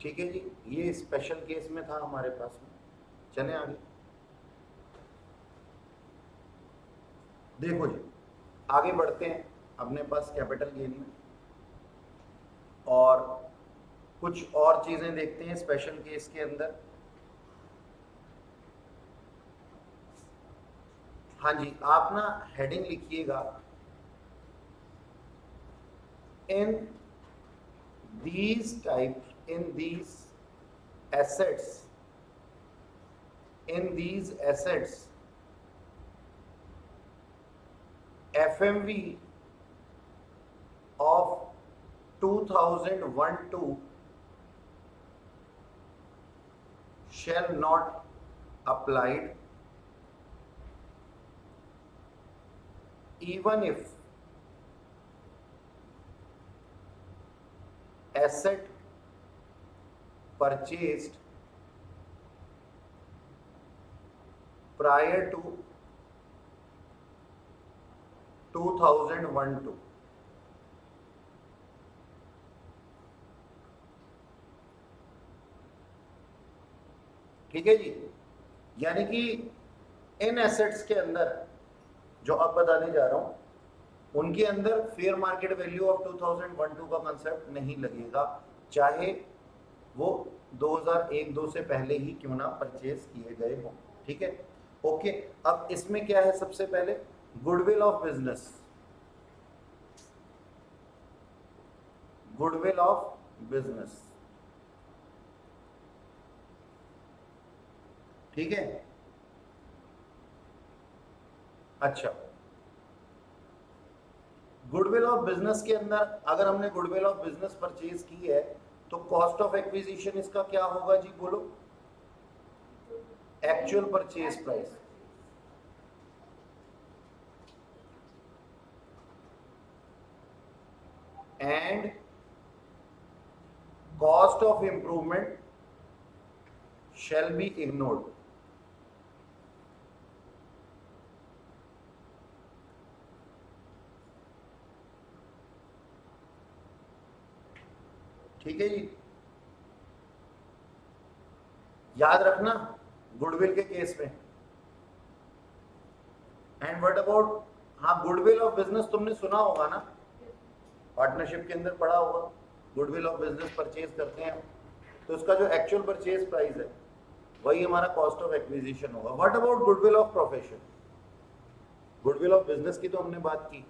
ठीक है जी, ये स्पेशल केस में था हमारे पास में। चलें आगे। देखो जी, आगे बढ़ते हैं अपने पास कैपिटल गेन में, और कुछ और चीजें देखते हैं स्पेशल केस के अंदर। हाँ जी, आप ना हेडिंग लिखिएगा, इन these types, in these assets, FMV of 2001-2 shall not applied even if asset purchased prior to 2001-2। ठीक है जी, यानी कि इन एसेट्स के अंदर जो अब बताने जा रहा हूं उनके अंदर फेयर मार्केट वैल्यू ऑफ 2001-2 का कंसेप्ट नहीं लगेगा, चाहे वो 2001-2 से पहले ही क्यों ना परचेज किए गए हों। ठीक है, ओके। अब इसमें क्या है, सबसे पहले goodwill of business, goodwill of business. ठीक है, अच्छा, गुडविल ऑफ बिजनेस के अंदर अगर हमने गुडविल ऑफ बिजनेस परचेज की है तो कॉस्ट ऑफ एक्विजिशन इसका क्या होगा जी, बोलो। Actual purchase price and cost of improvement shall be ignored। ठीक है जी, याद रखना गुडविल के केस में। एंड व्हाट अबाउट, हाँ गुडविल ऑफ बिजनेस तुमने सुना होगा ना, पार्टनरशिप के अंदर पढ़ा होगा, गुडविल ऑफ बिजनेस परचेज करते हैं तो उसका जो एक्चुअल परचेज प्राइस है वही हमारा कॉस्ट ऑफ एक्विजिशन होगा। What about goodwill of profession, goodwill of business की तो हमने बात की,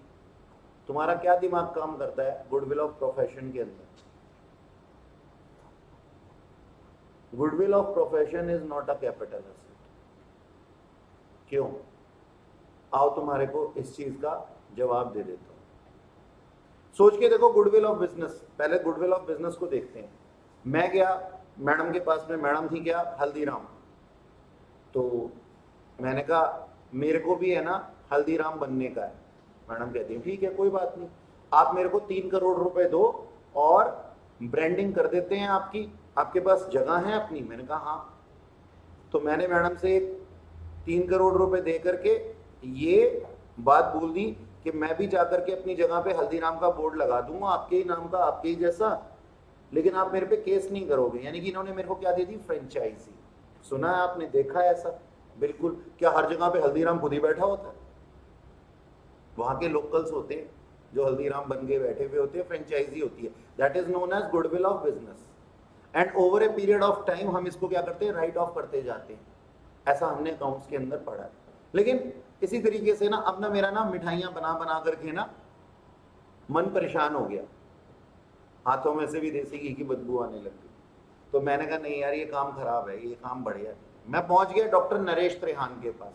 तुम्हारा क्या दिमाग काम करता है गुडविल ऑफ प्रोफेशन के अंदर? Goodwill of profession is not a capital asset. क्यों? आओ तुम्हारे को इस चीज का जवाब दे देता हूं, सोच के देखो। गुडविल ऑफ बिजनेस, पहले गुडविल ऑफ बिजनेस को देखते हैं। मैं गया मैडम के पास में, मैडम थी क्या, हल्दीराम, तो मैंने कहा मेरे को भी है ना हल्दीराम बनने का है। मैडम कहती है ठीक है कोई बात नहीं, आप मेरे को 3 करोड़ रुपए दो और ब्रांडिंग कर देते हैं आपकी, आपके पास जगह है अपनी? मैंने कहा हाँ। तो मैंने मैडम से 3 करोड़ रुपए दे करके ये बात बोल दी कि मैं भी जाकर के अपनी जगह पे हल्दीराम का बोर्ड लगा दूंगा आपके ही नाम का, आपके ही जैसा, लेकिन आप मेरे पे केस नहीं करोगे। यानी कि इन्होंने मेरे को क्या दे दी, फ्रेंचाइजी। सुना है आपने, देखा है ऐसा? बिल्कुल। क्या हर जगह पे हल्दीराम खुद ही बैठा होता है? वहां के लोकल्स होते हैं जो हल्दीराम बन के बैठे हुए होते हैं, फ्रेंचाइजी होती है। That is known as goodwill of business. And over a period of time हम इसको क्या करते हैं, राइट ऑफ करते जाते हैं। ऐसा हमने अकाउंट्स के अंदर पढ़ा है। लेकिन इसी तरीके से ना अब ना मेरा ना मिठाइयां बना बना करके ना मन परेशान हो गया, हाथों में से भी देसी घी की बदबू आने लग गई। तो मैंने कहा नहीं यार ये काम खराब है, ये काम बढ़िया है। मैं पहुंच गया डॉक्टर नरेश त्रेहान के पास,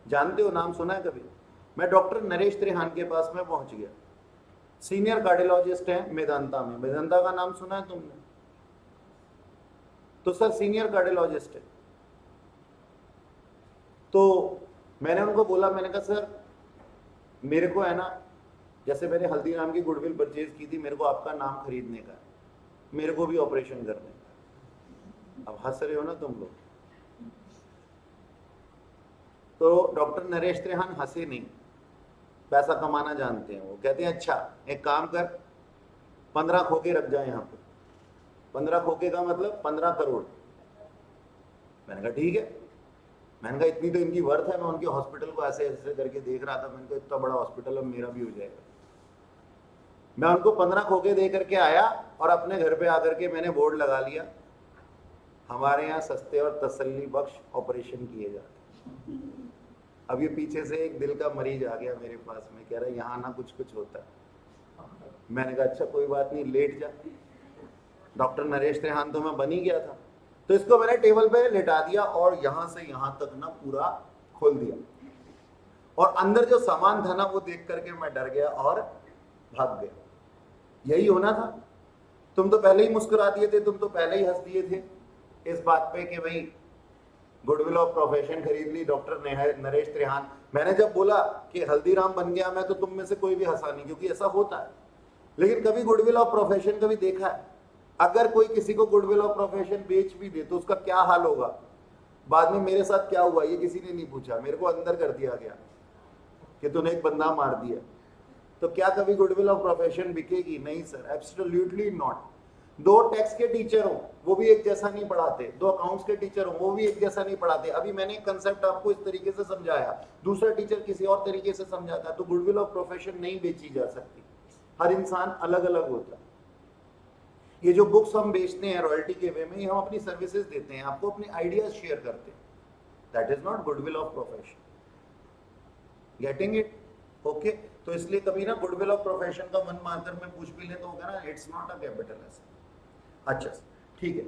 जानते हो, नाम सुना है कभी? मैं डॉक्टर नरेश त्रेहान के पास में पहुंच गया, सीनियर कार्डियोलॉजिस्ट है मेदांता में। मेदांता का नाम सुना है तुमने? तो सर सीनियर कार्डियोलॉजिस्ट है। तो मैंने उनको बोला, मैंने कहा सर मेरे को है ना, जैसे मैंने हल्दीराम की गुडविल परचेज की थी, मेरे को आपका नाम खरीदने का है, मेरे को भी ऑपरेशन करने का। अब हंस रहे हो ना तुम लोग। तो डॉक्टर नरेश त्रेहान हंसे नहीं, पैसा कमाना जानते हैं। वो कहते हैं अच्छा एक काम कर, 15 खोके रख जाए यहाँ पे, 15 खोखे का मतलब 15 करोड़। मैंने कहा ठीक है, मैंने कहा इतनी तो इनकी वर्थ है। मैं उनके हॉस्पिटल को ऐसे ऐसे करके देख रहा था, मैंने कहा इतना बड़ा हॉस्पिटल अब मेरा भी हो जाएगा। मैं उनको 15 खोखे दे करके आया और अपने घर पे आकर के मैंने बोर्ड लगा लिया, हमारे यहाँ सस्ते और तसल्ली बख्श ऑपरेशन किए जाते। अब ये पीछे से एक दिल का मरीज आ गया मेरे पास में, कह रहा है यहाँ ना कुछ कुछ होता है। मैंने कहा अच्छा कोई बात नहीं, लेट जा। डॉक्टर नरेश त्रेहान तो मैं बन ही गया था, तो इसको मैंने टेबल पे लेटा दिया और यहां से यहां तक ना पूरा खोल दिया, और अंदर जो सामान था ना वो देख करके मैं डर गया और भाग गया। यही होना था। तुम तो पहले ही मुस्कुरा दिए थे, तुम तो पहले ही हंस दिए थे इस बात पे कि भाई गुडविल ऑफ प्रोफेशन खरीद ली डॉक्टर नरेश त्रेहान। मैंने जब बोला कि हल्दीराम बन गया मैं, तो तुम में से कोई भी हंसा नहीं, क्योंकि ऐसा होता है। लेकिन कभी गुडविल ऑफ प्रोफेशन कभी देखा है? अगर कोई किसी को गुडविल ऑफ प्रोफेशन बेच भी दे तो उसका क्या हाल होगा? बाद में मेरे साथ क्या हुआ ये किसी ने नहीं पूछा, मेरे को अंदर कर दिया गया कि तूने एक बंदा मार दिया। तो क्या कभी गुडविल ऑफ प्रोफेशन बिकेगी? नहीं सर, एब्सोल्युटली नॉट। दो टैक्स के टीचर हो वो भी एक जैसा नहीं पढ़ाते, दो अकाउंट्स के टीचर हो वो भी एक जैसा नहीं पढ़ाते। अभी मैंने कंसेप्ट आपको इस तरीके से समझाया, दूसरा टीचर किसी और तरीके से समझाता है। तो गुडविल ऑफ प्रोफेशन नहीं बेची जा सकती, हर इंसान अलग अलग होता है। ये जो बुक्स हम बेचते हैं रॉयल्टी के वे में, हम अपनी सर्विसेज देते हैं, आपको अपने आइडियाज शेयर करते हैं। That is not goodwill of profession. Getting it? Okay. तो इसलिए कभी ना गुडविल ऑफ प्रोफेशन का मन मानकर में पूछ भी ले तो होगा ना, it's not a capital asset. अच्छा ठीक है,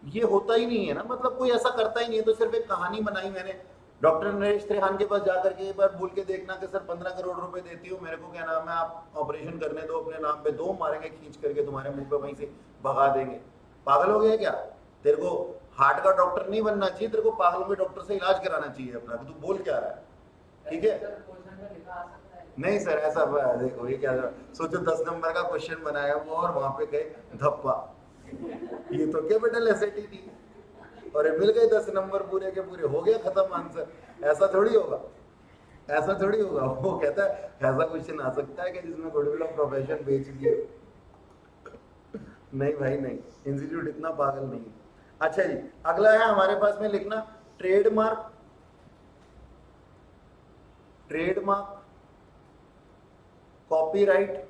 ये होता ही नहीं है ना, मतलब कोई ऐसा करता ही नहीं है। तो सिर्फ एक कहानी बनाई मैंने। डॉक्टर नरेश त्रेहान के पास जाकर के एक बार बोल के देखना कि सर 15 करोड़ रुपए देती हूँ, मेरे को क्या नाम है, आप ऑपरेशन करने दो अपने नाम पे, दो मारेंगे खींच करके तुम्हारे मुंह पे, वहीं से भगा देंगे। पागल हो गया क्या? तेरे को हार्ट का डॉक्टर नहीं बनना चाहिए, तेरे को पागलों के डॉक्टर से इलाज कराना चाहिए अपना। तू बोल क्या रहा है? ठीक है, नहीं सर ऐसा देखो ये क्या सोचो, 10 नंबर का क्वेश्चन बनाया वो और वहां पे गए धप्पा, ये तो कैपिटल एसेट ही थी और मिल गए 10 नंबर पूरे के पूरे, हो गया खत्म आंसर। ऐसा थोड़ी होगा, ऐसा थोड़ी होगा। वो कहता है ऐसा क्वेश्चन आ सकता है कि जिसमें गुडविल ऑफ प्रोफेशन बेच दिए? नहीं भाई नहीं, इंस्टीट्यूट इतना पागल नहीं। अच्छा जी, अगला है हमारे पास में लिखना ट्रेडमार्क। ट्रेडमार्क, कॉपीराइट,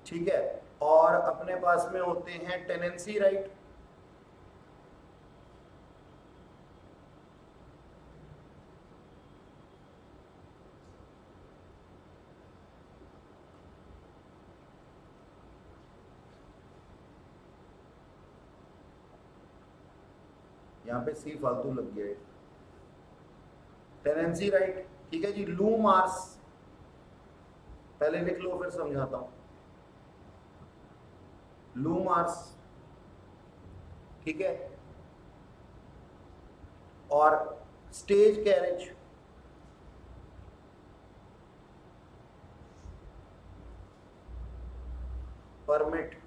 ठीक है, और अपने पास में होते हैं टेनेंसी राइट। यहां पे सी फालतू लग गया है, टेनेंसी राइट। ठीक है जी, लू मार्स, पहले लिख लो फिर समझाता हूं। लू मार्स, ठीक है, और स्टेज कैरेज, परमिट,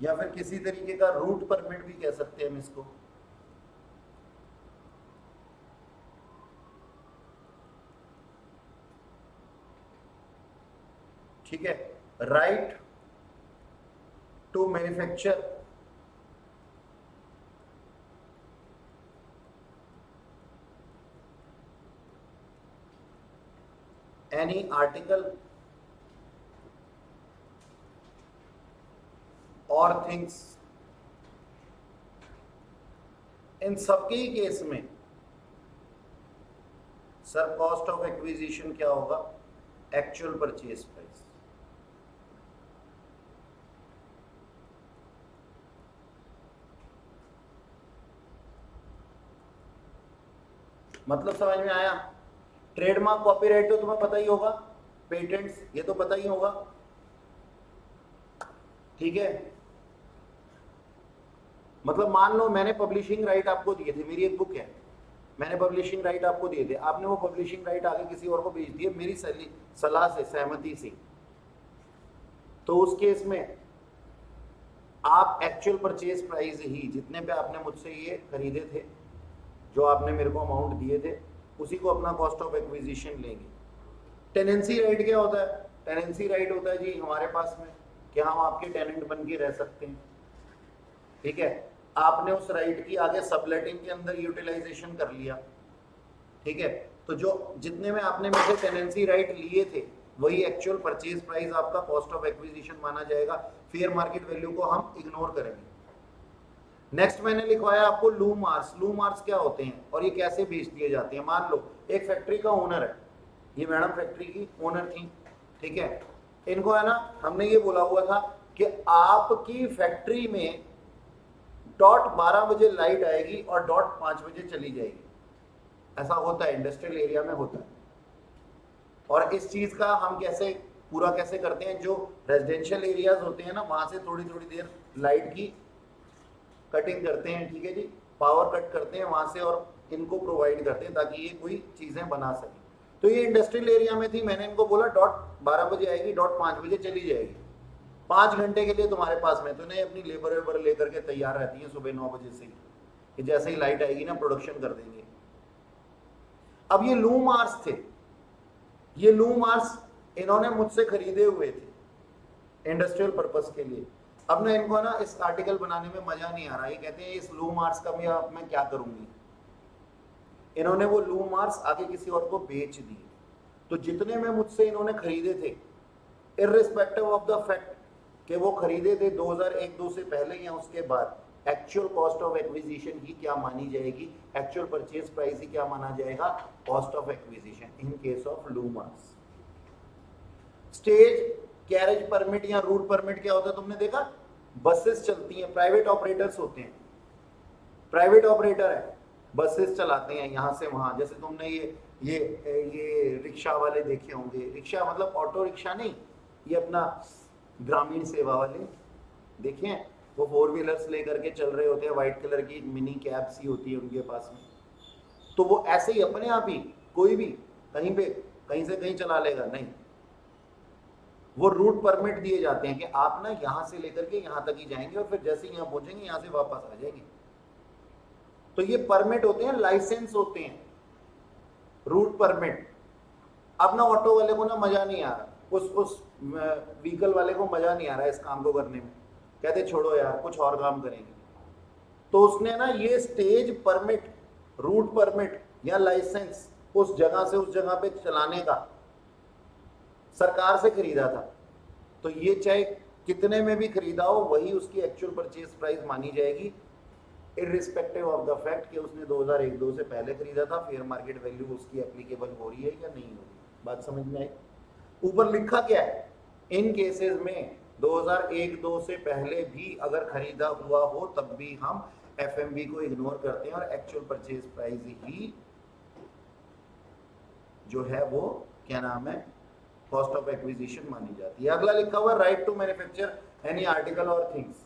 या फिर किसी तरीके का रूट परमिट भी कह सकते हैं हम इसको। ठीक है, right to manufacture, any article और थिंग्स। इन सबके ही केस में सर कॉस्ट ऑफ एक्विजिशन क्या होगा? Actual purchase price. मतलब समझ में आया? ट्रेडमार्क, कॉपीराइट तो तुम्हें पता ही होगा, पेटेंट्स ये तो पता ही होगा, ठीक है। मतलब मान लो मैंने पब्लिशिंग राइट आपको दिए थे, मेरी एक बुक है, मैंने पब्लिशिंग राइट आपको दिए थे, आपने वो पब्लिशिंग राइट आगे किसी और को बेच दिए मेरी सलाह से, सहमति से, तो उस केस में आप एक्चुअल परचेज प्राइस ही, जितने पे आपने मुझसे ये खरीदे थे, जो आपने मेरे को अमाउंट दिए थे, उसी को अपना कॉस्ट ऑफ एक्विजिशन लेंगे। टेनेंसी राइट क्या होता है? टेनेंसी राइट होता है जी हमारे पास में कि हम आपके टेनेंट बन के रह सकते हैं, ठीक है। आपने उस राइट की आगे सबलेटिंग के अंदर यूटिलाइजेशन कर लिया, ठीक है। तो जो जितने में आपने मेरे टेनेंसी राइट लिए थे वही एक्चुअल परचेज प्राइस आपका कॉस्ट ऑफ एक्विजिशन माना जाएगा। फेयर मार्केट वैल्यू को हम इग्नोर करेंगे। नेक्स्ट मैंने लिखवाया आपको लूम आर्स। लूम आर्स क्या होते हैं और ये कैसे बेच दिए जाते हैं? मान लो एक फैक्ट्री का ओनर है, ये मैडम फैक्ट्री की ओनर थी, ठीक है। इनको है ना, हमने ये बोला हुआ था कि आपकी फैक्ट्री में डॉट 12 बजे लाइट आएगी और डॉट 5 बजे चली जाएगी। ऐसा होता है, इंडस्ट्रियल एरिया में होता है। और इस चीज का हम कैसे पूरा कैसे करते हैं? जो रेजिडेंशियल एरियाज होते हैं ना, वहां से थोड़ी थोड़ी देर लाइट की कटिंग करते हैं, ठीक है जी, पावर कट करते हैं वहां से और इनको प्रोवाइड करते हैं ताकि ये कोई चीजें बना सके। तो ये इंडस्ट्रियल एरिया में थी, मैंने इनको बोला डॉट 12 बजे आएगी, डॉट 5 बजे चली जाएगी। 5 घंटे के लिए तुम्हारे पास में, तो नहीं अपनी लेबर वेबर लेकर के तैयार रहती है सुबह 9 बजे से कि जैसे ही लाइट आएगी ना प्रोडक्शन कर देंगे। अब ये लूम आर्स थे, ये लूम आर्स इन्होंने मुझसे खरीदे हुए थे इंडस्ट्रियल पर्पस के लिए। अब ना इनको ना इस आर्टिकल बनाने में मजा नहीं आ रहा, ये कहते हैं इस लूम आर्स का मैं क्या करूंगी। इन्होंने वो लूम आर्स आगे किसी और को बेच दिए। तो जितने में मुझसे इन्होंने खरीदे थे, इररिस्पेक्टिव ऑफ द फैक्ट कि वो खरीदे थे 2001-2 से पहले या उसके बाद, एक्चुअल कॉस्ट ऑफ एक्विजिशन ही क्या मानी जाएगी? एक्चुअल परचेज प्राइस ही क्या माना जाएगा? Cost of acquisition in case of loom hours. Stage carriage permit या रूट परमिट क्या होता है तुमने देखा? बसेस चलती हैं, प्राइवेट ऑपरेटर्स होते हैं, प्राइवेट ऑपरेटर है, बसेस चलाते हैं यहाँ से वहां। जैसे तुमने ये रिक्शा वाले देखे होंगे, रिक्शा मतलब ऑटो रिक्शा नहीं, ये अपना ग्रामीण सेवा वाले देखे हैं, वो 4 व्हीलर्स लेकर के चल रहे होते हैं, व्हाइट कलर की मिनी कैब सी होती है उनके पास में। तो वो ऐसे ही अपने आप ही कोई भी कहीं पे कहीं से कहीं चला लेगा नहीं, वो रूट परमिट दिए जाते हैं कि आप ना यहां से लेकर के यहां तक ही जाएंगे और फिर जैसे ही यहां पहुंचेंगे यहां से वापस आ जाएंगे। तो ये परमिट होते हैं, लाइसेंस होते हैं, रूट परमिट। अब ना ऑटो वाले को ना मजा नहीं आ रहा, उस व्हीकल वाले को मजा नहीं आ रहा है इस काम को करने में, कहते छोड़ो यार कुछ और काम करेंगे। तो उसने ना ये स्टेज परमिट, रूट परमिट या लाइसेंस उस जगह से उस जगह पे चलाने का सरकार से खरीदा था। तो ये चाहे कितने में भी खरीदा हो वही उसकी एक्चुअल परचेज प्राइस मानी जाएगी, इररिस्पेक्टिव ऑफ द फैक्ट कि उसने 2001-2 से पहले खरीदा था, फेयर मार्केट वैल्यू उसकी एप्लीकेबल हो रही है या नहीं हो रही। बात समझ में आई? ऊपर लिखा क्या है? इन केसेस में 2001-2 से पहले भी अगर खरीदा हुआ हो तब भी हम एफएमवी को इग्नोर करते हैं और एक्चुअल परचेज प्राइस ही जो है वो क्या नाम है, कॉस्ट ऑफ एक्विजिशन मानी जाती है। अगला लिखा हुआ right to manufacture any article और थिंग्स।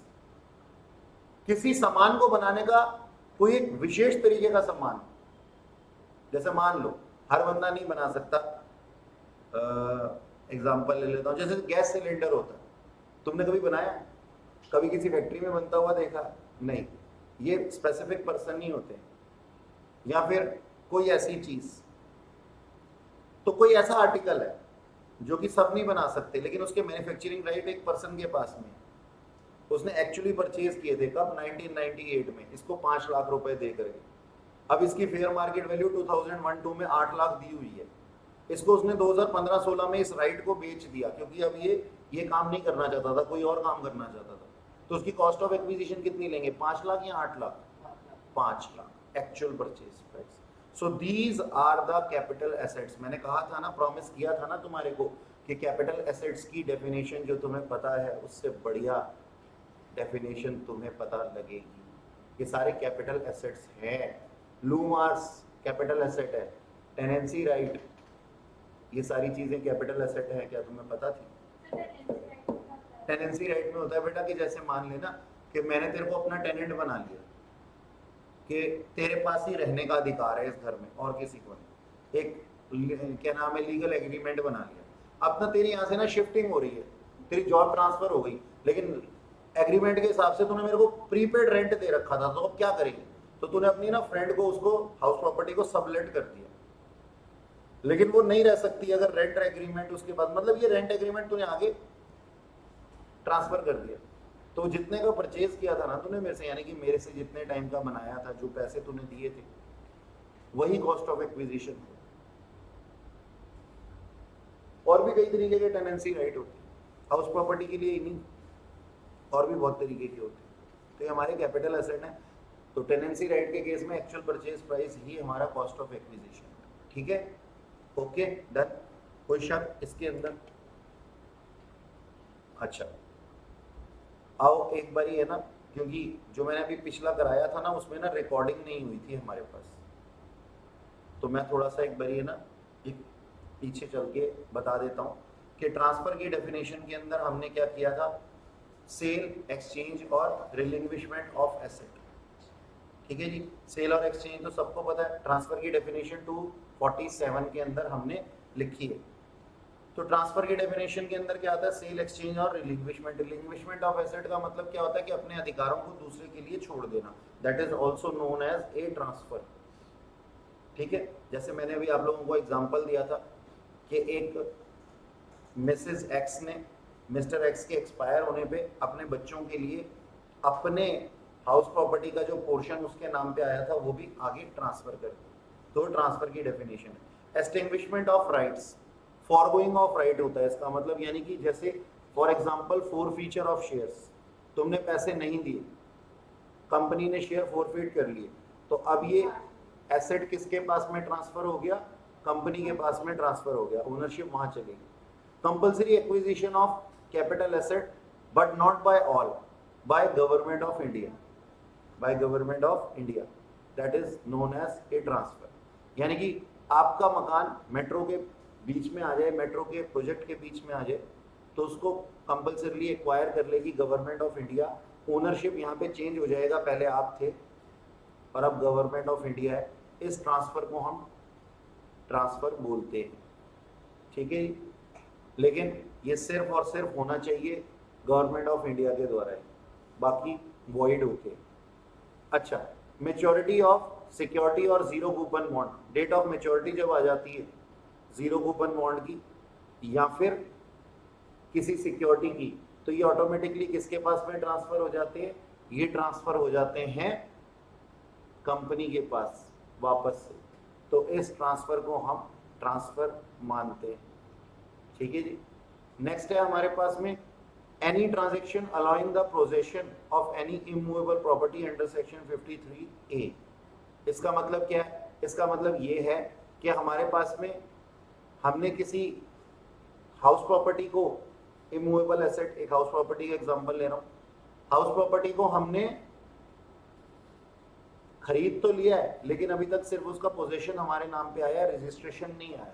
किसी सामान को बनाने का कोई एक विशेष तरीके का सामान, जैसे मान लो हर बंदा नहीं बना सकता, एग्जांपल ले लेता हूं, जैसे गैस सिलेंडर होता है, तुमने कभी बनाया? कभी किसी फैक्ट्री में बनता हुआ देखा? नहीं, ये स्पेसिफिक पर्सन नहीं होते। या फिर कोई ऐसी चीज, तो कोई ऐसा आर्टिकल है जो कि सब नहीं बना सकते लेकिन उसके मैन्युफैक्चरिंग राइट एक पर्सन के पास में, उसने एक्चुअली परचेज किए थे कब? 1998 में, इसको 5 लाख रुपए दे करके। अब इसकी फेयर मार्केट वैल्यू 2001-2 में 8 लाख दी हुई है। इसको उसने 2015-16 में इस राइट को बेच दिया क्योंकि अब ये काम नहीं करना चाहता था, कोई और काम करना चाहता था। तो उसकी कॉस्ट ऑफ एक्विजिशन कितनी लेंगे? 5 लाख या 8 lakh? 5 lakh actual purchase price. So these are the capital assets. मैंने कहा था ना, प्रॉमिस किया था ना तुम्हारे को कि कैपिटल एसेट्स की डेफिनेशन जो तुम्हें पता है उससे बढ़िया डेफिनेशन तुम्हें पता लगेगी। ये सारे कैपिटल एसेट्स हैं। लूम आर्स कैपिटल एसेट है, टेनेंसी राइट, ये सारी चीजें कैपिटल एसेट है। क्या तुम्हें पता थी? टेनेंसी राइट में होता है बेटा कि जैसे मान लेना कि मैंने तेरे को अपना टेनेंट बना लिया कि तेरे पास ही रहने का अधिकार है इस घर में और किसी को नहीं, एक क्या नाम है लीगल एग्रीमेंट बना लिया। अब ना तेरी यहाँ से ना शिफ्टिंग हो रही है, तेरी जॉब ट्रांसफर हो गई, लेकिन एग्रीमेंट के हिसाब से तूने मेरे को प्रीपेड रेंट दे रखा था, तो अब क्या करेंगे? तो तूने अपनी ना फ्रेंड को, उसको हाउस प्रॉपर्टी को सबलेट कर दिया लेकिन वो नहीं रह सकती अगर रेंट एग्रीमेंट उसके बाद, मतलब ये रेंट एग्रीमेंट तूने आगे ट्रांसफर कर दिया, तो जितने का परचेज किया था ना तूने मेरे से, यानी कि मेरे से जितने टाइम का बनाया था, जो पैसे तूने दिए थे, वही कॉस्ट ऑफ एक्विजिशन थे। और भी कई तरीके के टेनेंसी राइट होते हैं, हाउस प्रॉपर्टी के लिए ही नहीं, और भी बहुत तरीके के होते हैं। तो ये हमारे कैपिटल एसेट है। तो टेनेंसी राइट के केस में एक्चुअल परचेज प्राइस ही हमारा कॉस्ट ऑफ एक्विजिशन। ठीक है, ओके डन। कोई शक इसके अंदर? अच्छा, आओ एक बारी है ना, क्योंकि जो मैंने अभी पिछला कराया था ना उसमें ना रिकॉर्डिंग नहीं हुई थी हमारे पास, तो मैं थोड़ा सा एक बारी है ना एक पीछे चल के बता देता हूँ कि ट्रांसफर की डेफिनेशन के अंदर हमने क्या किया था, सेल, एक्सचेंज और रिलिंग्विशमेंट ऑफ एसेट। ठीक है जी, सेल और एक्सचेंज तो सबको पता है, ट्रांसफर की डेफिनेशन 247 के अंदर हमने लिखी है। तो ट्रांसफर की डेफिनेशन के अंदर क्या आता है, सेल, एक्सचेंज और रिलिंग्विशमेंट। रिलिंग्विशमेंट ऑफ एसेट का मतलब क्या होता है कि अपने अधिकारों को दूसरे के लिए छोड़ देना, that is also known as a transfer. ठीक है, जैसे मैंने अभी आप लोगों को एग्जांपल दिया था कि एक मिसेस एक्स ने मिस्टर एक्स के एक्सपायर होने पे अपने बच्चों के लिए अपने हाउस प्रॉपर्टी का जो पोर्शन उसके नाम पे आया था वो भी आगे ट्रांसफर कर दिया। तो ट्रांसफर की डेफिनेशन है। Extinguishment of rights, foregoing of right होता है इसका मतलब, यानी कि जैसे for example forfeiture of shares, तुमने पैसे नहीं दिए, कंपनी ने शेयर फॉरफीट कर लिए, तो अब ये एसेट किसके पास में ट्रांसफर हो गया, कंपनी के पास में ट्रांसफर हो गया, ओनरशिप वहां चलेगी। Compulsory acquisition of capital asset but not by all, by government of India, by government of India, that is known as a transfer. यानी कि आपका मकान मेट्रो के बीच में आ जाए, मेट्रो के प्रोजेक्ट के बीच में आ जाए, तो उसको कंपल्सरीली एक्वायर कर लेगी गवर्नमेंट ऑफ इंडिया, ओनरशिप यहाँ पे चेंज हो जाएगा, पहले आप थे और अब गवर्नमेंट ऑफ इंडिया है। इस ट्रांसफर को हम ट्रांसफर बोलते हैं। ठीक है, लेकिन ये सिर्फ और सिर्फ होना चाहिए गवर्नमेंट ऑफ इंडिया के द्वारा है, बाकी वॉइड होते हैं। अच्छा, मेच्योरिटी ऑफ सिक्योरिटी और zero coupon bond, date of maturity जब आ जाती है जीरो कूपन बॉन्ड की या फिर किसी सिक्योरिटी की, तो ये ऑटोमेटिकली किसके पास में ट्रांसफर हो जाते हैं, ये ट्रांसफर हो जाते हैं कंपनी के पास वापस से। तो इस ट्रांसफर को हम ट्रांसफर मानते हैं। ठीक है जी, नेक्स्ट है हमारे पास में any transaction allowing the possession of any immovable property under section 53A। इसका मतलब क्या है, इसका मतलब ये है कि हमारे पास में हमने किसी हाउस प्रॉपर्टी को, इमूवेबल एसेट, एक हाउस प्रॉपर्टी का एग्जांपल ले रहा हूं, हाउस प्रॉपर्टी को हमने खरीद तो लिया है लेकिन अभी तक सिर्फ उसका पोजेशन हमारे नाम पे आया, रजिस्ट्रेशन नहीं आया,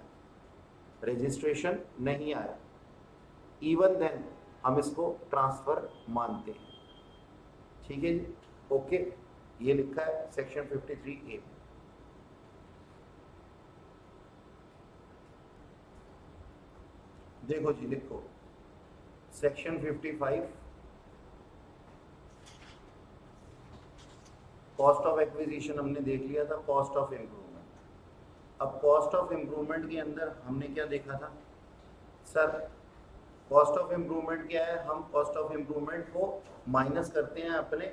रजिस्ट्रेशन नहीं आया, इवन देन हम इसको ट्रांसफर मानते हैं। ठीक है जी, ओके, ये लिखा है सेक्शन 53A। देखो जी, लिखो सेक्शन 55, कॉस्ट ऑफ एक्विजिशन हमने देख लिया था, कॉस्ट ऑफ इम्प्रूवमेंट। अब कॉस्ट ऑफ इम्प्रूवमेंट के अंदर हमने क्या देखा था सर, कॉस्ट ऑफ इम्प्रूवमेंट क्या है, हम कॉस्ट ऑफ इम्प्रूवमेंट को माइनस करते हैं अपने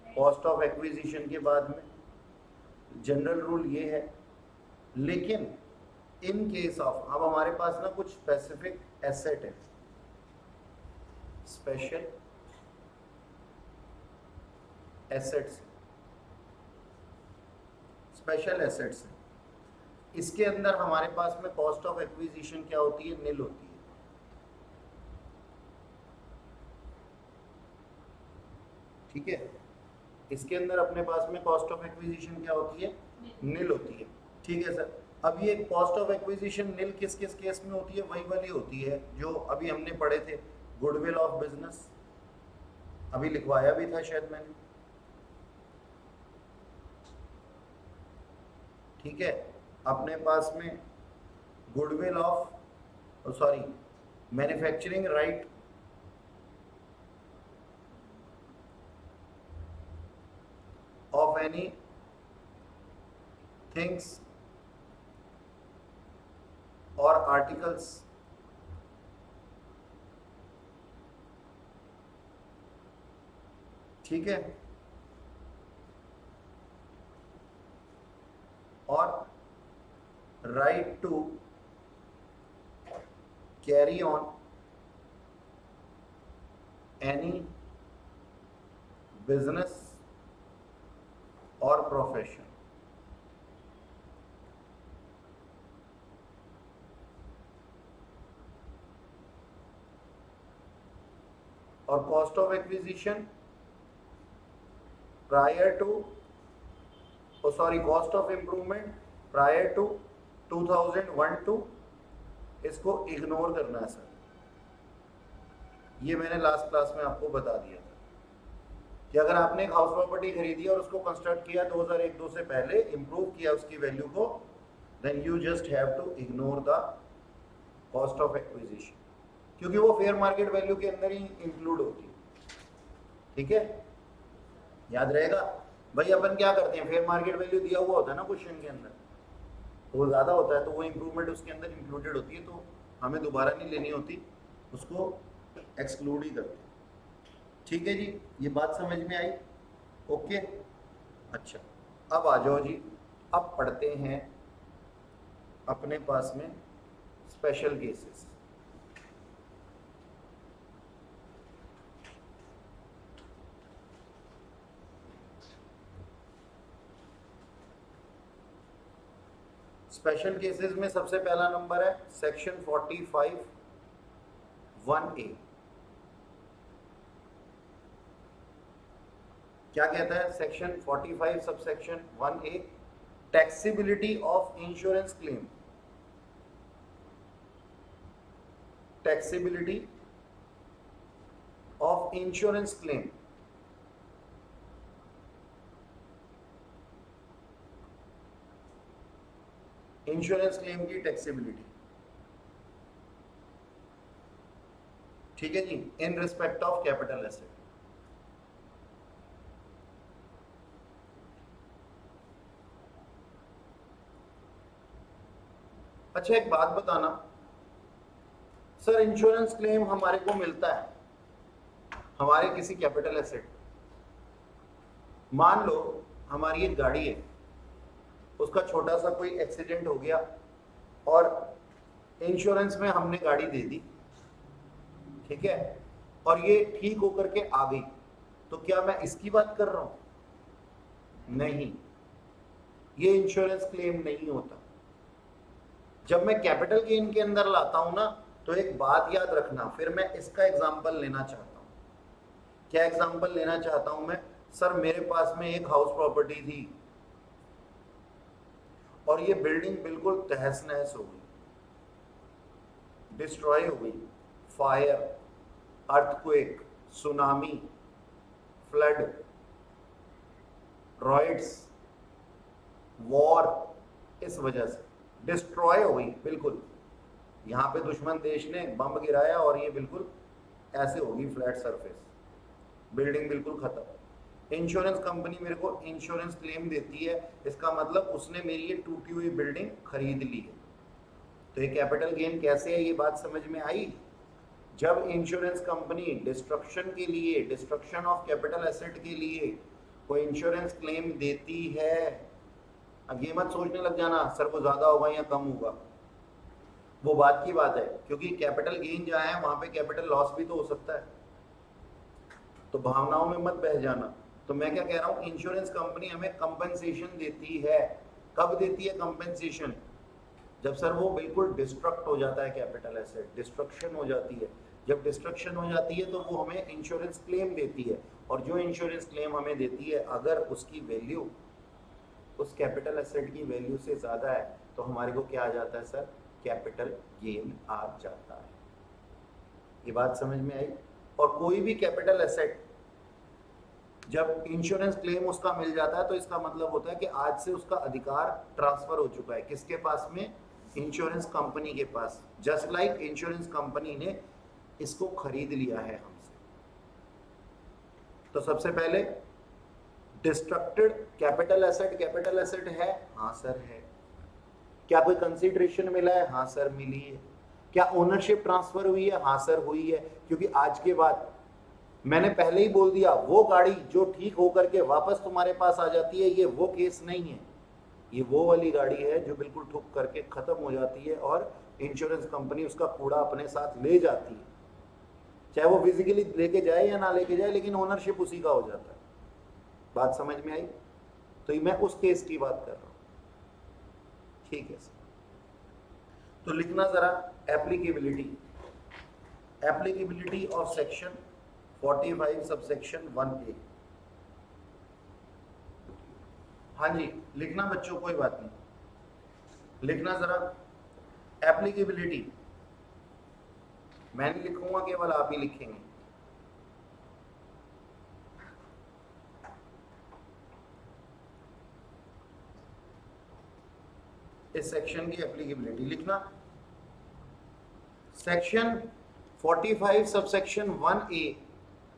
कॉस्ट ऑफ एक्विजिशन के बाद में, जनरल रूल ये है। लेकिन इन केस ऑफ, अब हमारे पास ना कुछ स्पेसिफिक एसेट है, स्पेशल एसेट्स, स्पेशल एसेट्स है, इसके अंदर हमारे पास में कॉस्ट ऑफ एक्विजिशन क्या होती है, निल होती है। ठीक है, इसके अंदर अपने पास में कॉस्ट ऑफ एक्विजिशन क्या होती है, निल होती है। ठीक है सर, अब ये कॉस्ट ऑफ एक्विजिशन निल किस किस केस में होती है, वही वाली होती है जो अभी हमने पढ़े थे, गुडविल ऑफ बिजनेस, अभी लिखवाया भी था शायद मैंने। ठीक है, अपने पास में goodwill of, sorry, manufacturing right of any things और आर्टिकल्स ठीक है, और right to carry on any business और प्रोफेशन। और cost of acquisition prior to cost of improvement prior to 2001 इसको इग्नोर करना है सर। ये मैंने लास्ट क्लास में आपको बता दिया था कि अगर आपने एक हाउस प्रॉपर्टी खरीदी और उसको कंस्ट्रक्ट किया 2001-2 से पहले, इंप्रूव किया उसकी वैल्यू को, then you just have to ignore the cost of acquisition, क्योंकि वो फेयर मार्केट वैल्यू के अंदर ही इंक्लूड होती है। ठीक है, याद रहेगा भाई। अपन क्या करते हैं, फेयर मार्केट वैल्यू दिया हुआ होता है ना क्वेश्चन के अंदर, तो वो ज़्यादा होता है तो वो इंप्रूवमेंट उसके अंदर इंक्लूडेड होती है, तो हमें दोबारा नहीं लेनी होती, उसको एक्सक्लूड ही करते हैं। ठीक है जी, ये बात समझ में आई? ओके, अच्छा अब आ जाओ जी, अब पढ़ते हैं अपने पास में स्पेशल केसेस। स्पेशल केसेस में सबसे पहला नंबर है सेक्शन 45(1)(a। क्या कहता है section 45 subsection 1(a)? Taxability of insurance claim. Taxability of insurance claim. Insurance claim की टैक्सेबिलिटी, ठीक है जी, in respect of capital asset. अच्छा एक बात बताना सर, इंश्योरेंस क्लेम हमारे को मिलता है हमारे किसी कैपिटल एसेट। मान लो हमारी एक गाड़ी है, उसका छोटा सा कोई एक्सीडेंट हो गया और इंश्योरेंस में हमने गाड़ी दे दी, ठीक है, और ये ठीक होकर के आ गई, तो क्या मैं इसकी बात कर रहा हूं? नहीं, ये इंश्योरेंस क्लेम नहीं होता। जब मैं कैपिटल गेन के अंदर लाता हूं ना, तो एक बात याद रखना, फिर मैं इसका एग्जांपल लेना चाहता हूं। क्या एग्जांपल लेना चाहता हूं मैं? सर मेरे पास में एक हाउस प्रॉपर्टी थी और ये बिल्डिंग बिल्कुल तहस नहस हो गई, डिस्ट्रॉय हो गई, fire, earthquake, tsunami, flood, riots, war, इस वजह से डिस्ट्रॉय हो गई बिल्कुल। यहाँ पे दुश्मन देश ने बम गिराया और ये बिल्कुल ऐसे होगी फ्लैट सरफेस, बिल्डिंग बिल्कुल खत्म। इंश्योरेंस कंपनी मेरे को इंश्योरेंस क्लेम देती है, इसका मतलब उसने मेरी ये टूटी हुई बिल्डिंग खरीद ली है। तो ये कैपिटल गेन कैसे है, ये बात समझ में आई? जब इंश्योरेंस कंपनी डिस्ट्रक्शन के लिए, डिस्ट्रक्शन ऑफ कैपिटल एसेट के लिए कोई इंश्योरेंस क्लेम देती है, अब ये मत सोचने लग जाना सर वो ज्यादा होगा या कम होगा, वो बात की बात है, क्योंकि कैपिटल गेन जहाँ है वहां पे कैपिटल लॉस भी तो हो सकता है, तो भावनाओं में मत बह जाना। तो मैं क्या कह रहा हूँ, इंश्योरेंस कंपनी हमें कंपनसेशन देती है। कब देती है कंपनसेशन? जब सर वो बिल्कुल डिस्ट्रक्ट हो जाता है कैपिटल एसेट, डिस्ट्रक्शन हो जाती है। जब डिस्ट्रक्शन हो जाती है तो वो हमें इंश्योरेंस क्लेम देती है, और जो इंश्योरेंस क्लेम हमें देती है अगर उसकी वैल्यू उस कैपिटल एसेट की वैल्यू से ज़्यादा है तो हमारे को क्या आ जाता है सर? कैपिटल गेन आ जाता है। ये बात समझ में आई? और कोई भी कैपिटल एसेट जब इंश्योरेंस क्लेम उसका मिल जाता है तो इसका मतलब होता है कि आज से उसका अधिकार ट्रांसफर हो चुका है। किसके पास में? इंश्योरेंस कंपनी के पास। जस्ट लाइक इंश्योरेंस कंपनी ने इसको खरीद लिया है हमसे। तो सबसे पहले डिस्ट्रक्टेड कैपिटल एसेट है? हाँ सर है। क्या कोई कंसिडरेशन मिला है? हाँ सर मिली है। क्या ओनरशिप ट्रांसफर हुई है? हाँ सर हुई है। क्योंकि आज के बाद मैंने पहले ही बोल दिया, वो गाड़ी जो ठीक होकर के वापस तुम्हारे पास आ जाती है, ये वो केस नहीं है। ये वो वाली गाड़ी है जो बिल्कुल ठुक करके खत्म हो जाती है और इंश्योरेंस कंपनी उसका कूड़ा अपने साथ ले जाती है, चाहे वो फिजिकली लेके जाए या ना लेके जाए, लेकिन ओनरशिप उसी का हो जाता है। बात समझ में आई? तो मैं उस केस की बात कर रहा हूं। ठीक है सर, तो लिखना जरा applicability, applicability of section 45 subsection 1A। हाँ जी लिखना बच्चों, कोई बात नहीं, लिखना जरा एप्लीकेबिलिटी। मैं नहीं लिखूंगा, केवल आप ही लिखेंगे। इस सेक्शन की एप्लीकेबिलिटी लिखना। Section 45 subsection 1A,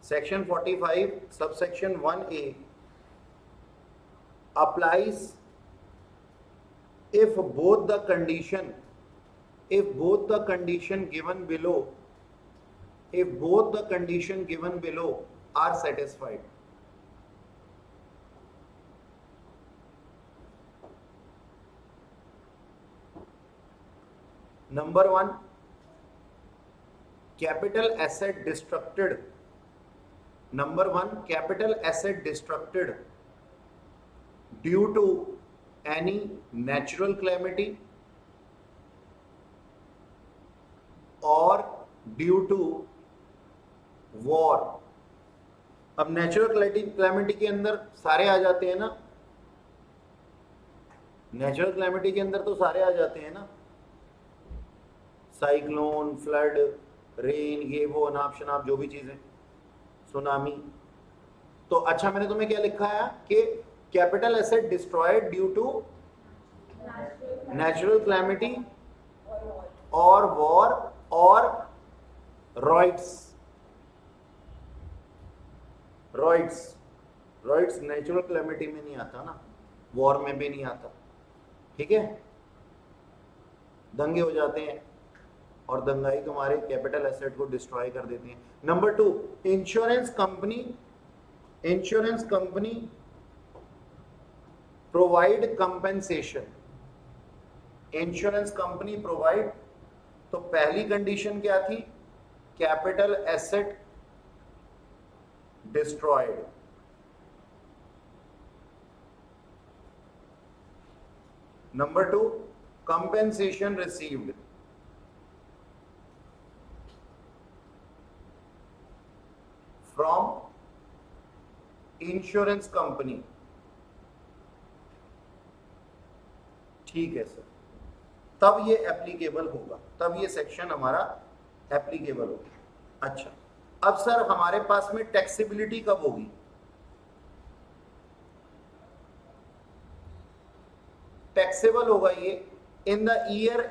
section 45 subsection 1A applies if both the condition given below, if both the condition given below are satisfied. Number 1, capital asset destructed. Number 1, capital asset destructed due to any natural calamity or due to war. अब natural calamity के अंदर सारे आ जाते हैं ना, natural calamity के अंदर तो सारे आ जाते हैं ना, साइक्लोन, फ्लड, रेन, ये वो, अनाप शनाप जो भी चीजें, सुनामी। तो अच्छा मैंने तुम्हें क्या लिखा है कि capital asset destroyed due to natural calamity और वॉर और रॉइट्स। रॉइट्स नेचुरल क्लैमिटी में नहीं आता ना, वॉर में भी नहीं आता। ठीक है, दंगे हो जाते हैं और दंगाई तुम्हारे कैपिटल एसेट को डिस्ट्रॉय कर देते हैं। Number 2, insurance company provide compensation. Insurance company provide, तो पहली कंडीशन क्या थी? Capital asset destroyed. Number 2, compensation received. From insurance company. ठीक है सर, तब ये एप्लीकेबल होगा, तब ये सेक्शन हमारा एप्लीकेबल होगा। अच्छा, अब सर हमारे पास में टैक्सेबिलिटी कब होगी? टैक्सेबल होगा ये in the year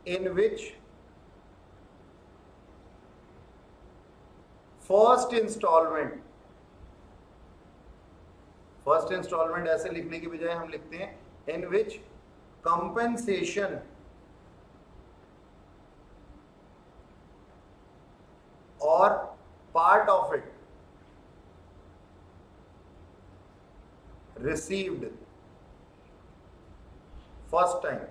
in which first instalment ऐसे लिखने की बजाय हम लिखते हैं इन विच कंपेंसेशन और part of it received first time।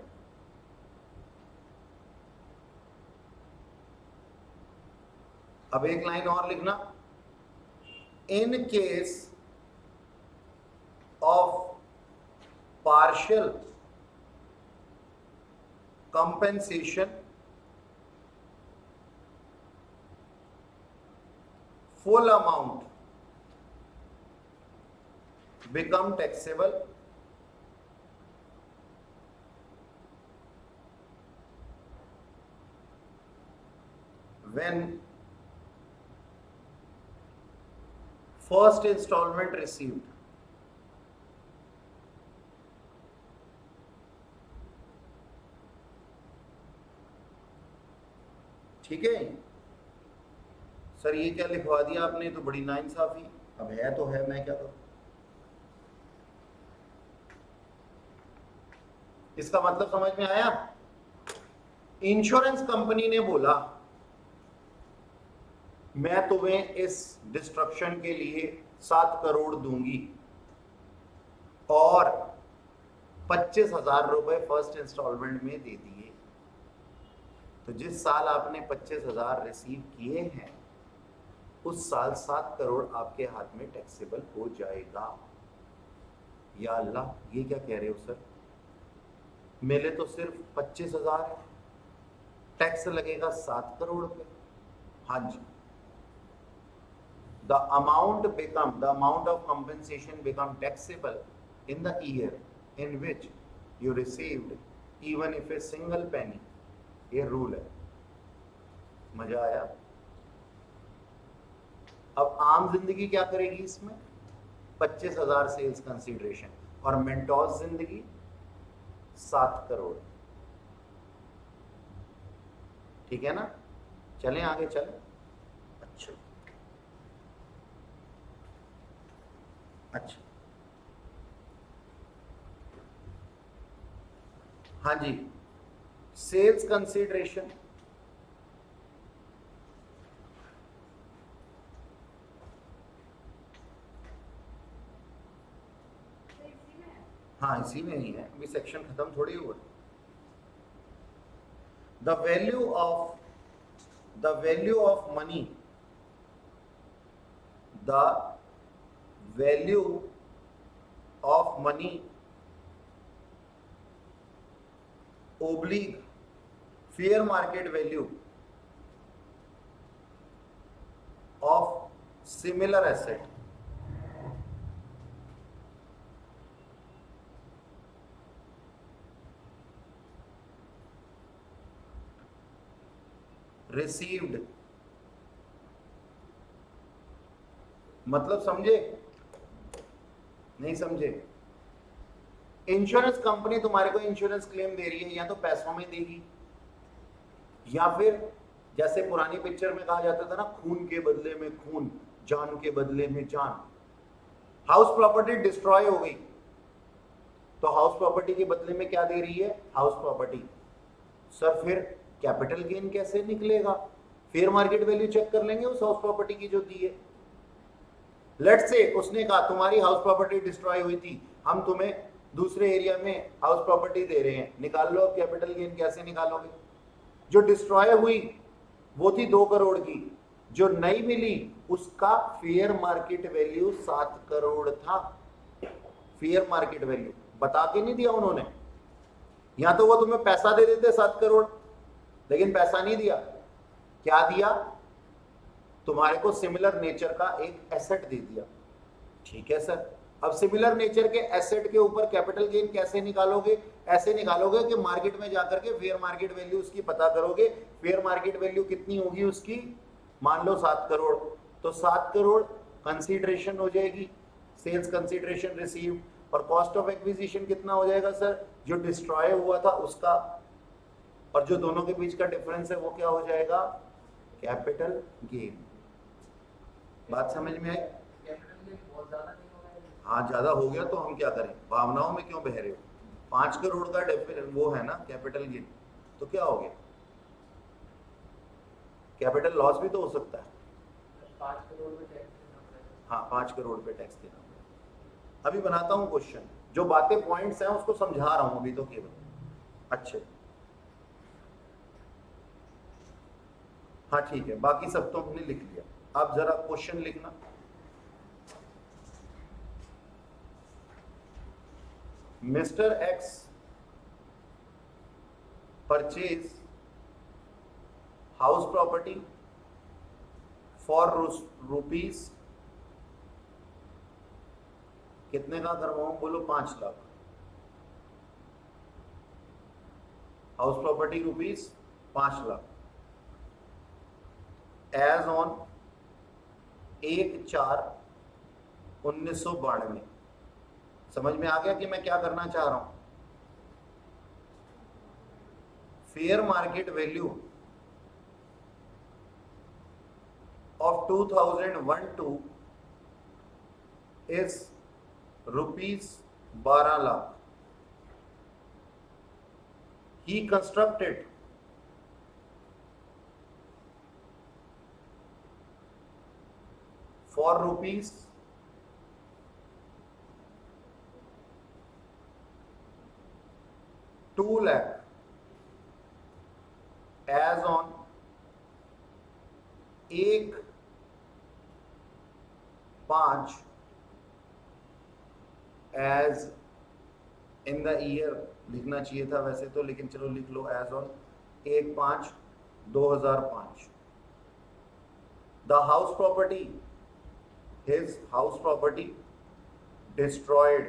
अब एक लाइन और लिखना, in case of partial compensation full amount become taxable when first installment received। ठीक है सर, ये क्या लिखवा दिया आपने, तो बड़ी नाइंसाफी। अब है तो है, मैं क्या करूं। इसका मतलब समझ में आया? इंश्योरेंस कंपनी ने बोला मैं तुम्हें इस डिस्ट्रक्शन के लिए 7 करोड़ दूंगी और 25,000 रुपए फर्स्ट इंस्टॉलमेंट में दे दिए। तो जिस साल आपने 25,000 रिसीव किए हैं उस साल 7 करोड़ आपके हाथ में टैक्सेबल हो जाएगा। या अल्लाह, ये क्या कह रहे हो सर? मिले तो सिर्फ 25,000 है, टैक्स लगेगा 7 करोड़ पे। हाँ जी, the amount of compensation become taxable in the year in which you received even if a single penny। ये रूल है। मजा आया? अब आम जिंदगी क्या करेगी इसमें? 25,000 सेल्स कंसीडरेशन और मेंटोस जिंदगी 7 करोड़। ठीक है ना? चलें आगे चलें। अच्छा अच्छा, हाँ जी, सेल्स कंसीडरेशन हाँ इसी में ही है, अभी सेक्शन खत्म थोड़ी हुआ। The value of money, the value of money oblique fair market value of similar asset received. मतलब समझे? नहीं समझे? इंश्योरेंस कंपनी तुम्हारे को इंश्योरेंस क्लेम दे रही है, या तो पैसों में देगी या फिर जैसे पुरानी पिक्चर में कहा जाता था ना, खून के बदले में खून, जान के बदले में जान। हाउस प्रॉपर्टी डिस्ट्रॉय हो गई तो हाउस प्रॉपर्टी के बदले में क्या दे रही है? House property. सर फिर कैपिटल गेन कैसे निकलेगा? फेयर मार्केट वैल्यू चेक कर लेंगे उस हाउस प्रॉपर्टी की जो दी है। लेट्स से उसने कहा तुम्हारी हाउस प्रॉपर्टी डिस्ट्रॉय हुई थी, हम तुम्हें दूसरे एरिया में हाउस प्रॉपर्टी दे रहे हैं, निकाल लो। कैपिटल गेन कैसे निकालोगे? जो डिस्ट्रॉय हुई वो थी 2 करोड़ की, जो नई मिली उसका फेयर मार्केट वैल्यू 7 करोड़ था। फेयर मार्केट वैल्यू बता के नहीं दिया उन्होंने। या तो वो तुम्हें पैसा दे देते 7 करोड़, लेकिन पैसा नहीं दिया। क्या दिया? तुम्हारे को सिमिलर नेचर का एक एसेट दे दिया। ठीक है सर, अब सिमिलर नेचर के एसेट के ऊपर कैपिटल गेन कैसे निकालोगे? ऐसे निकालोगे कि मार्केट में जाकर के फेयर मार्केट वैल्यू उसकी पता करोगे। फेयर मार्केट वैल्यू कितनी होगी उसकी? मान लो 7 करोड़, तो 7 करोड़ कंसीडरेशन हो जाएगी, सेल्स कंसीडरेशन रिसीव। और कॉस्ट ऑफ एक्विजिशन कितना हो जाएगा सर? जो डिस्ट्रॉय हुआ था उसका, और जो दोनों के बीच का डिफरेंस है वो क्या हो जाएगा? Capital gain. बात समझ में आई? हाँ ज्यादा हो गया तो हम क्या करें? भावनाओं में क्यों बह रहे हो? 5 करोड़ का वो है ना कैपिटल गेन, तो क्या हो गया? कैपिटल लॉस भी तो हो सकता है। 5 करोड़ पे टैक्स देना पड़ेगा। हाँ 5 करोड़ पे टैक्स देना पड़ेगा। अभी बनाता हूँ क्वेश्चन, जो बातें पॉइंट्स हैं उसको समझा रहा हूँ अभी तो केवल। अच्छे, हाँ ठीक है, बाकी सब तो हमने लिख लिया। आप जरा क्वेश्चन लिखना। Mister X purchase house property for rupees, कितने का करवाऊं? बोलो 5 lakh. House property rupees 5 lakh as on 1/4/1992। समझ में आ गया कि मैं क्या करना चाह रहा हूं? Fair market value of 2012 is rupees 12 lakh. he constructed for rupees 2 lakh as on 1/5 as in the year लिखना चाहिए था वैसे तो, लेकिन चलो लिख लो as on 1/5/2005. The house property, his house property destroyed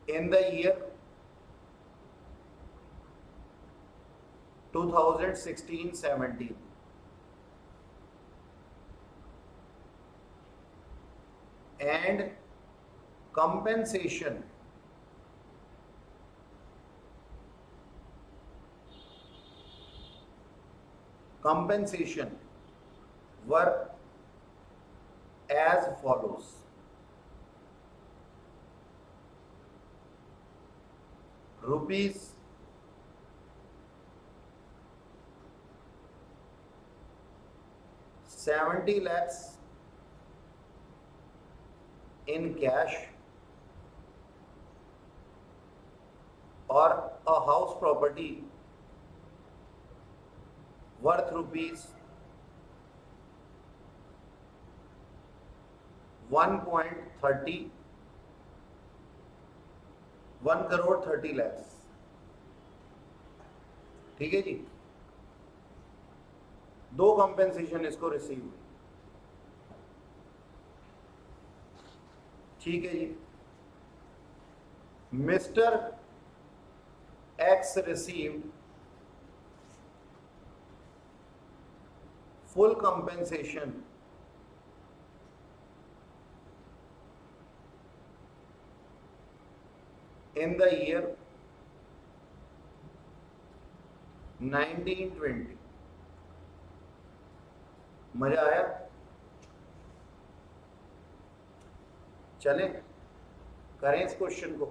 in the year 2016-17. And compensation were as follows. Rupees 70 lakhs in cash, or a house property worth rupees 1 crore 30 lakhs. ठीक है जी, 2 कंपेंसेशन इसको रिसीव हुई. ठीक है जी. Mister X received full compensation in the year 1920. मजा आया? चले करें इस क्वेश्चन को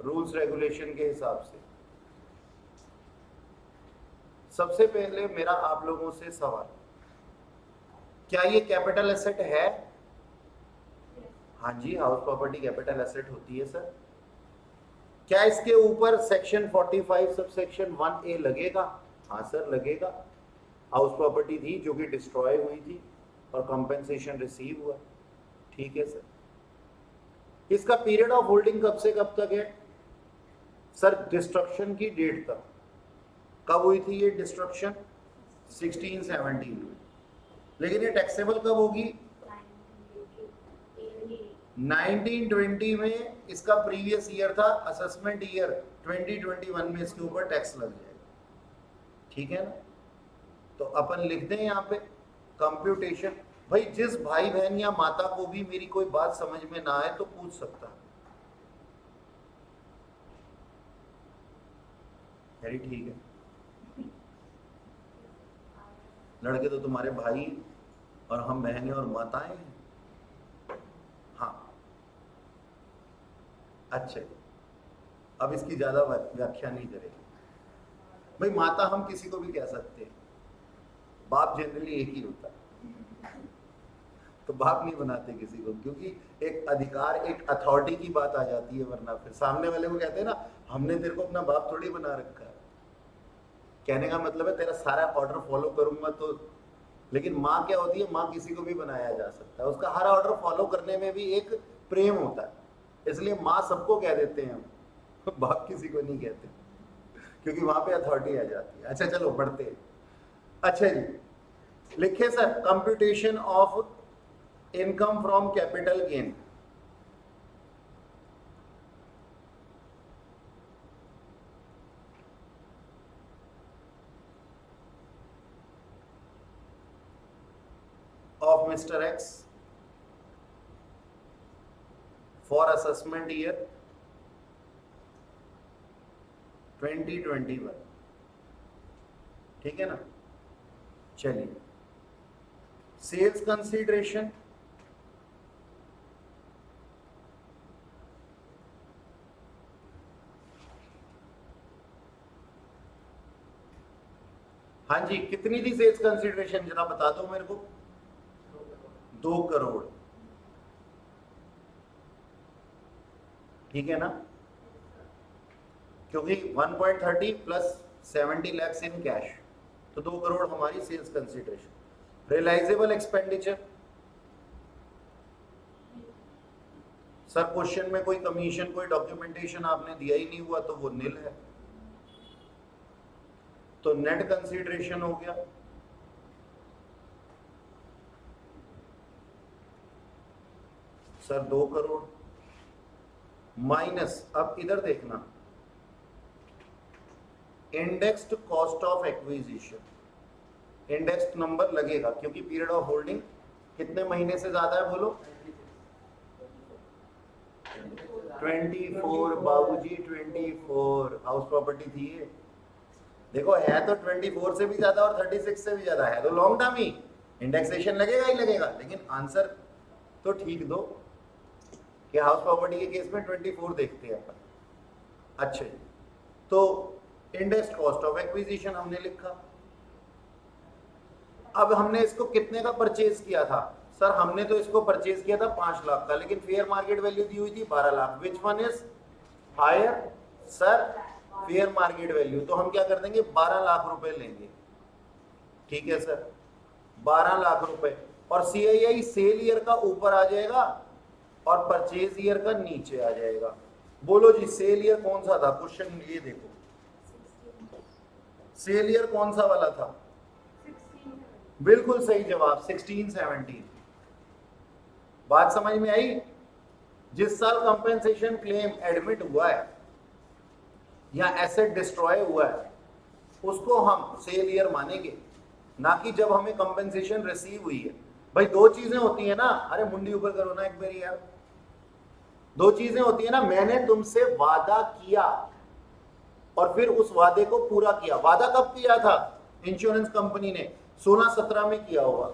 रूल्स रेगुलेशन के हिसाब से. सबसे पहले मेरा आप लोगों से सवाल, क्या ये कैपिटल एसेट है? हाँ जी, हाउस प्रॉपर्टी कैपिटल एसेट होती है सर. क्या इसके ऊपर सेक्शन 45 सब सेक्शन 1A लगेगा? हाँ सर लगेगा. हाउस प्रॉपर्टी थी जो कि डिस्ट्रॉय हुई थी और कंपेंसेशन रिसीव हुआ. ठीक है सर. इसका पीरियड ऑफ होल्डिंग कब से कब तक है? सर डिस्ट्रक्शन की डेट तक. कब हुई थी ये डिस्ट्रक्शन? 1617 में. लेकिन ये टैक्सेबल कब होगी? 1920 में. इसका प्रीवियस ईयर था असेसमेंट ईयर, 2021 में इसके ऊपर टैक्स लग जाएगा. ठीक है ना? तो अपन लिख दें यहाँ पे कंप्यूटेशन. भाई जिस भाई बहन या माता को भी मेरी कोई बात समझ में ना आए तो पूछ सकता है. खैर ठीक है. लड़के तो तुम्हारे भाई और हम बहनें और माताएं हैं. हाँ अच्छा, अब इसकी ज्यादा व्याख्या नहीं करेंगे. भाई माता हम किसी को भी कह सकते हैं, बाप जनरली एक ही होता है. तो बाप नहीं बनाते किसी को, क्योंकि एक अधिकार एक अथॉरिटी की बात आ जाती है, वरना फिर सामने वाले को कहते हैं ना हमने तेरे को अपना बाप थोड़ी बना रखा है. कहने का मतलब है तेरा सारा ऑर्डर फॉलो करूंगा तो. लेकिन माँ क्या होती है? माँ किसी को भी बनाया जा सकता है, उसका हर ऑर्डर फॉलो करने में भी एक प्रेम होता है. इसलिए माँ सबको कह देते हैं हम, बाप किसी को नहीं कहते, क्योंकि वहां पे अथॉरिटी आ जाती है. अच्छा चलो बढ़ते हैं. अच्छा जी, लिखे sir computation of income from capital gain. of Mr. X for assessment year 2021. ठीक है ना? चलिए, सेल्स कंसीडरेशन जी, कितनी थी सेल्स कंसिडरेशन जरा बता दो मेरे को। 2 करोड़, ठीक है ना, क्योंकि 1.30 प्लस 70 लैक्स इन कैश, तो 2 करोड़ हमारी sales consideration. Realisable expenditure, sir question में कोई कमीशन कोई डॉक्यूमेंटेशन आपने दिया ही नहीं हुआ तो वो नील है, तो नेट कंसिडरेशन हो गया। सर 2 करोड़ माइनस, अब इधर देखना, indexed cost of acquisition, indexed number लगेगा क्योंकि पीरियड ऑफ होल्डिंग कितने महीने से ज्यादा है बोलो। 24 बाबूजी, 24 हाउस प्रॉपर्टी थी ये। देखो है तो 24 से भी ज्यादा और 36 से भी ज्यादा है, तो लॉन्ग टर्म ही इंडेक्सेशन लगेगा ही लगेगा, लेकिन आंसर तो ठीक दो कि हाउस प्रॉपर्टी के केस में 24 देखते हैं अपन। अच्छा जी, तो इंडेक्स्ड कॉस्ट ऑफ एक्विजिशन हमने लिखा। अब हमने इसको कितने का परचेज किया था, सर हमने तो इसको परचेज किया था 5 लाख का, लेकिन फेयर मार्केट वैल्यू दी हुई थी 12 lakh. Which one is higher, sir fair market value, तो हम क्या कर देंगे 12 लाख रुपए लेंगे, ठीक है सर 12 लाख रुपए, और CII सेल ईयर का ऊपर आ जाएगा और परचेज ईयर का नीचे आ जाएगा। बोलो जी सेल ईयर कौन सा था, क्वेश्चन ये देखो, सेल ईयर कौन सा वाला था, बिल्कुल सही जवाब 16-17। बात समझ में आई। जिस साल कंपेंसेशन क्लेम एडमिट हुआ है या एसेट डिस्ट्रॉय हुआ है उसको हम सेल ईयर मानेंगे, ना कि जब हमें कंपेंसेशन रिसीव हुई है। भाई दो चीजें होती है ना, अरे मुंडी ऊपर करो ना एक बार यार, दो चीजें होती है ना, मैंने तुमसे वादा किया और फिर उस वादे को पूरा किया। वादा कब किया था इंश्योरेंस कंपनी ने, 16-17 में किया होगा,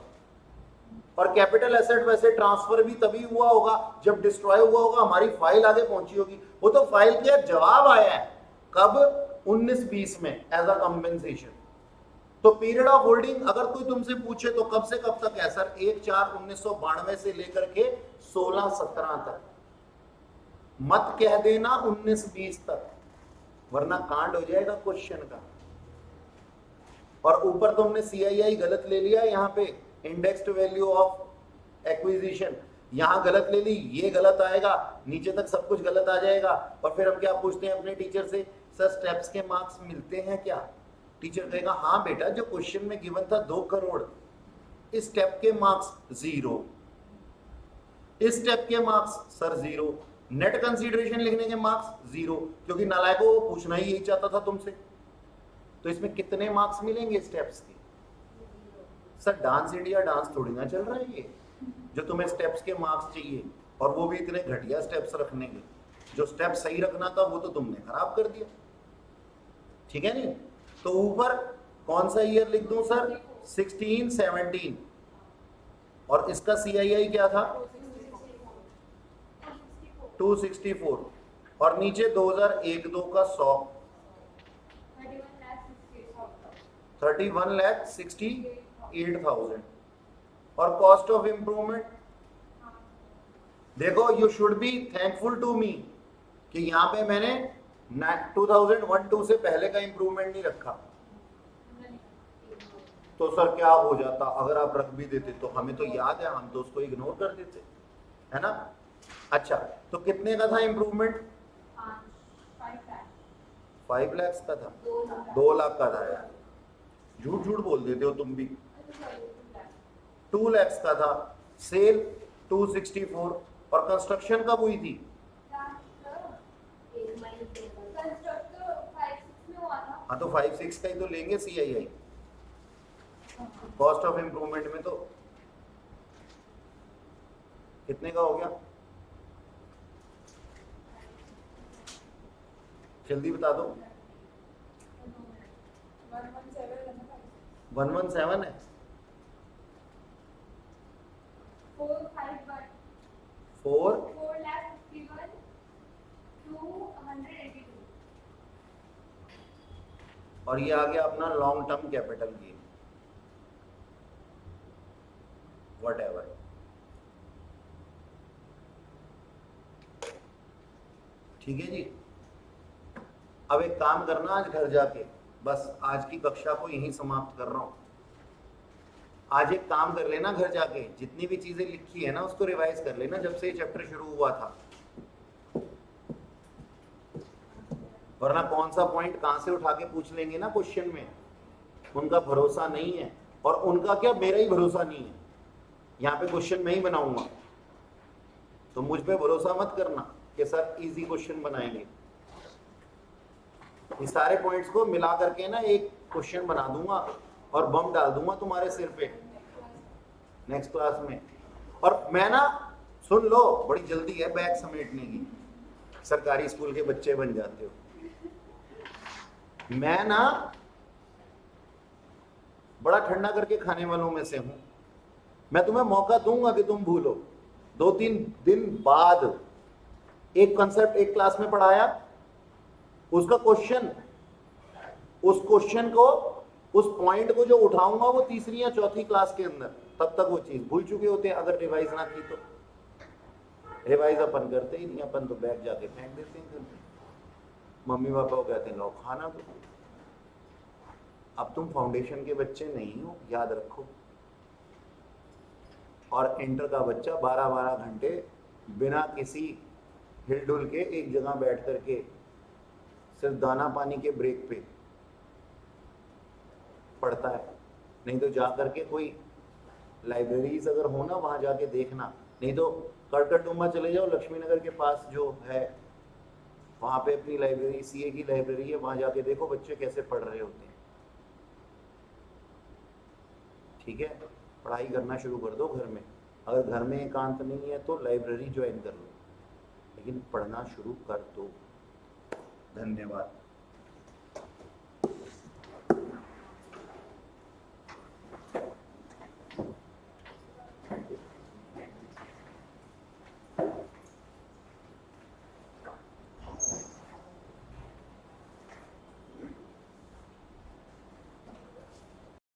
और कैपिटल एसेट वैसे ट्रांसफर भी तभी हुआ होगा जब डिस्ट्रॉय हुआ होगा, हमारी फाइल आगे पहुंची होगी। वो तो फाइल के जवाब आया है कब, 19-20 में एज अ कंपेंसेशन। तो पीरियड ऑफ होल्डिंग अगर कोई तुमसे पूछे तो कब से कब तक है सर, 1/4/1992 से लेकर के 16-17 तक, मत कह देना 19-20 तक, वरना कांड हो जाएगा क्वेश्चन का। और ऊपर तुमने CII गलत ले लिया, यहाँ पे इंडेक्स्ड वैल्यू ऑफ एक्विजिशन यहां गलत ले ली, ये गलत आएगा, नीचे तक सब कुछ गलत आ जाएगा। और फिर हम क्या पूछते हैं अपने टीचर से, सर स्टेप्स के मार्क्स मिलते हैं क्या? टीचर कहेगा हाँ बेटा, जो क्वेश्चन में गिवन था 2 करोड़, इस स्टेप के मार्क्स 0, इस स्टेप के मार्क्स सर 0, नेट कंसीडरेशन लिखने के मार्क्स 0, क्योंकि नालायकों वो पूछना ही यही चाहता था तुमसे। तो इसमें कितने मार्क्स मिलेंगे स्टेप्स के? सर डांस इंडिया डांस थोड़ी ना चल रहा है ये, जो तुम्हें स्टेप्स के मार्क्स चाहिए, और वो भी इतने घटिया स्टेप्स रखने के। जो स्टेप सही रखना था वो तो तुमने खराब कर दिया, ठीक है नहीं? तो ऊपर कौन सा ईयर लिख दूं सर, 16-17, और इसका CII क्या था 264, और नीचे 2001-2 का 100, 31,68,000। और कॉस्ट ऑफ इंप्रूवमेंट देखो, you should be thankful to me कि यहाँ पे मैंने 2001-2 से पहले का इंप्रूवमेंट नहीं रखा। तो सर क्या हो जाता अगर आप रख भी देते, तो हमें तो याद है, हम तो उसको इग्नोर कर देते, है ना? अच्छा, तो कितने का था इंप्रूवमेंट? 5 लाख का था, 2 लाख का था यार, झूठ झूठ बोल देते हो तुम भी। 2 लाख का था, सेल 264, और कंस्ट्रक्शन कब हुई थी? हाँ तो 5-6 का ही तो लेंगे CII, कॉस्ट ऑफ इंप्रूवमेंट में तो कितने का हो गया, जल्दी बता दो। 117 है, 4,51,282, और ये आ गया अपना long term capital gain. whatever. ठीक है जी। अब एक काम करना, आज घर जाके बस आज की कक्षा को यहीं समाप्त कर रहा हूं। आज एक काम कर लेना, घर जाके जितनी भी चीजें लिखी है ना उसको रिवाइज कर लेना जब से ये चैप्टर शुरू हुआ था, वरना कौन सा पॉइंट कहां से उठा के पूछ लेंगे ना क्वेश्चन में, उनका भरोसा नहीं है। और उनका क्या, मेरा ही भरोसा नहीं है। यहाँ पे क्वेश्चन मैं ही बनाऊंगा, तो मुझ पे भरोसा मत करना कि सर इजी क्वेश्चन बनाएंगे। ये सारे पॉइंट्स को मिला करके ना एक क्वेश्चन बना दूंगा और बम डाल दूंगा तुम्हारे सिर पे नेक्स्ट क्लास में। और मैं ना, सुन लो, बड़ी जल्दी है बैग समेटने की, सरकारी स्कूल के बच्चे बन जाते हो। मैं ना बड़ा ठंडा करके खाने वालों में से हूं। मैं तुम्हें मौका दूंगा कि तुम भूलो। 2-3 दिन बाद एक कंसेप्ट एक क्लास में पढ़ाया, उसका क्वेश्चन, उस क्वेश्चन को, उस पॉइंट को जो उठाऊंगा वो तीसरी या चौथी क्लास के अंदर, तब तक वो चीज भूल चुके होते हैं अगर रिवाइज ना की तो। रिवाइज अपन करते ही नहीं, अपन तो बैग जाके फेंक देते हैं। मम्मी पापा को कहते हैं लो खाना तो। अब तुम फाउंडेशन के बच्चे नहीं हो, याद रखो। और इंटर का बच्चा 12-12 घंटे बिना किसी हिलडुल के एक जगह बैठ करके सिर्फ दाना पानी के ब्रेक पे पढ़ता है। नहीं तो जा करके कोई लाइब्रेरीज अगर हो ना, वहां जाके देखना। नहीं तो कड़कड़डुम्बा चले जाओ, लक्ष्मी नगर के पास जो है वहां पे अपनी लाइब्रेरी, सीए की लाइब्रेरी है, वहां जाके देखो बच्चे कैसे पढ़ रहे होते हैं। ठीक है, पढ़ाई करना शुरू कर दो घर में। अगर घर में एकांत नहीं है तो लाइब्रेरी ज्वाइन कर लो, लेकिन पढ़ना शुरू कर दो। धन्यवाद।